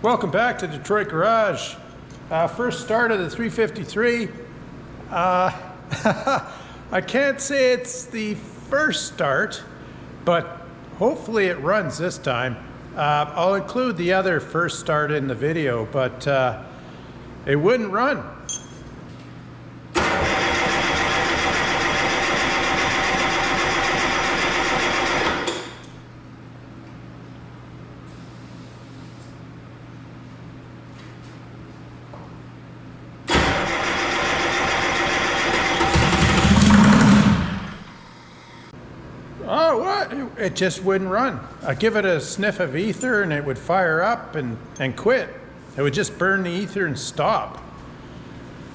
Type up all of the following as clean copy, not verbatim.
Welcome back to Detroit Garage. First start of the 353. I can't say it's the first start, but hopefully it runs this time. I'll include the other first start in the video, but it wouldn't run. Oh, what? It just wouldn't run. I give it a sniff of ether and it would fire up and quit. It would just burn the ether and stop.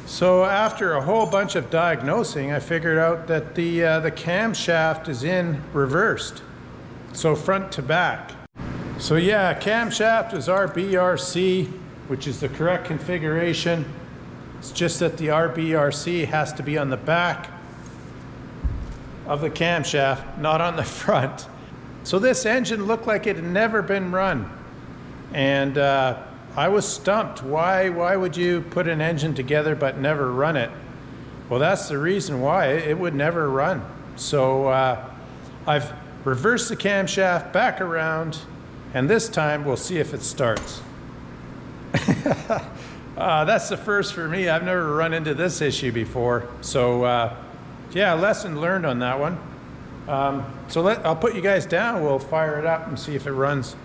So after a whole bunch of diagnosing, I figured out that the camshaft is in reversed. So front to back. So yeah, camshaft is RBRC, which is the correct configuration. It's just that the RBRC has to be on the back of the camshaft, not on the front. So this engine looked like it had never been run. And I was stumped. Why would you put an engine together but never run it? Well, that's the reason why. It would never run. So I've reversed the camshaft back around, and this time we'll see if it starts. That's the first for me. I've never run into this issue before. So yeah, lesson learned on that one. So I'll put you guys down. We'll fire it up and see if it runs.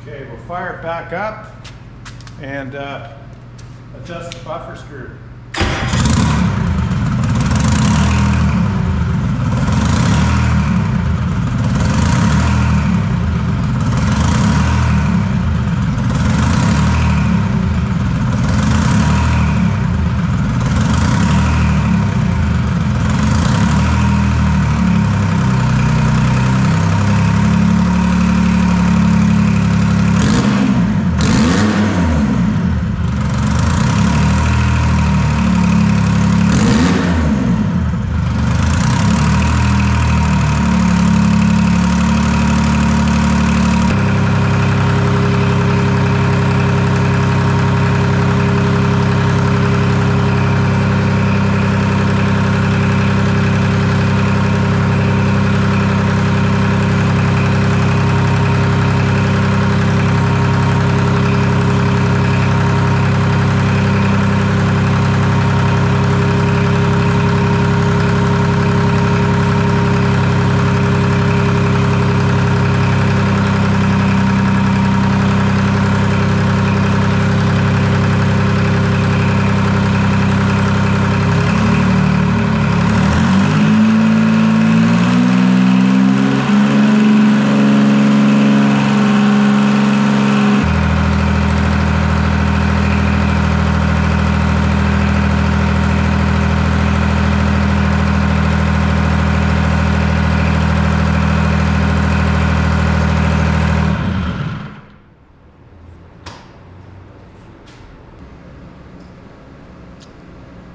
Okay, we'll fire it back up and adjust the buffer screw.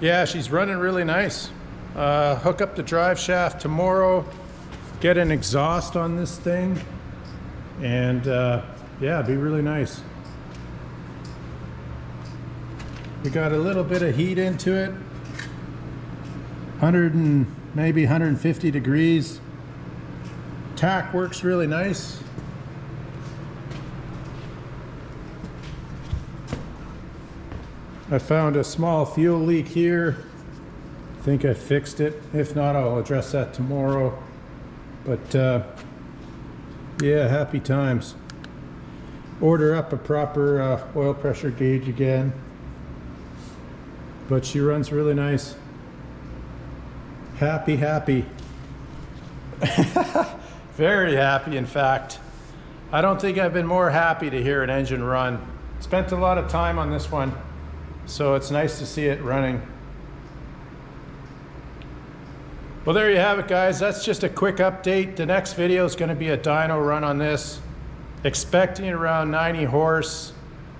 yeah, she's running really nice. Hook up the drive shaft tomorrow, get an exhaust on this thing, and yeah, it'd be really nice. We got a little bit of heat into it, 100 and maybe 150 degrees. Tack works really nice. I found a small fuel leak here. I think I fixed it. If not, I'll address that tomorrow. But yeah, happy times. Order up a proper oil pressure gauge again. But she runs really nice. Happy. Very happy, in fact. I don't think I've been more happy to hear an engine run. Spent a lot of time on this one, so it's nice to see it running. Well, there you have it, guys. That's just a quick update. The next video is going to be a dyno run on this. Expecting around 90 horse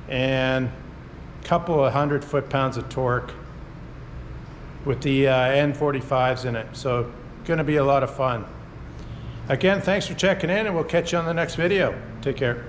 and a couple of 100 foot-pounds of torque with the N45s in it. So going to be a lot of fun. Again, thanks for checking in, and we'll catch you on the next video. Take care.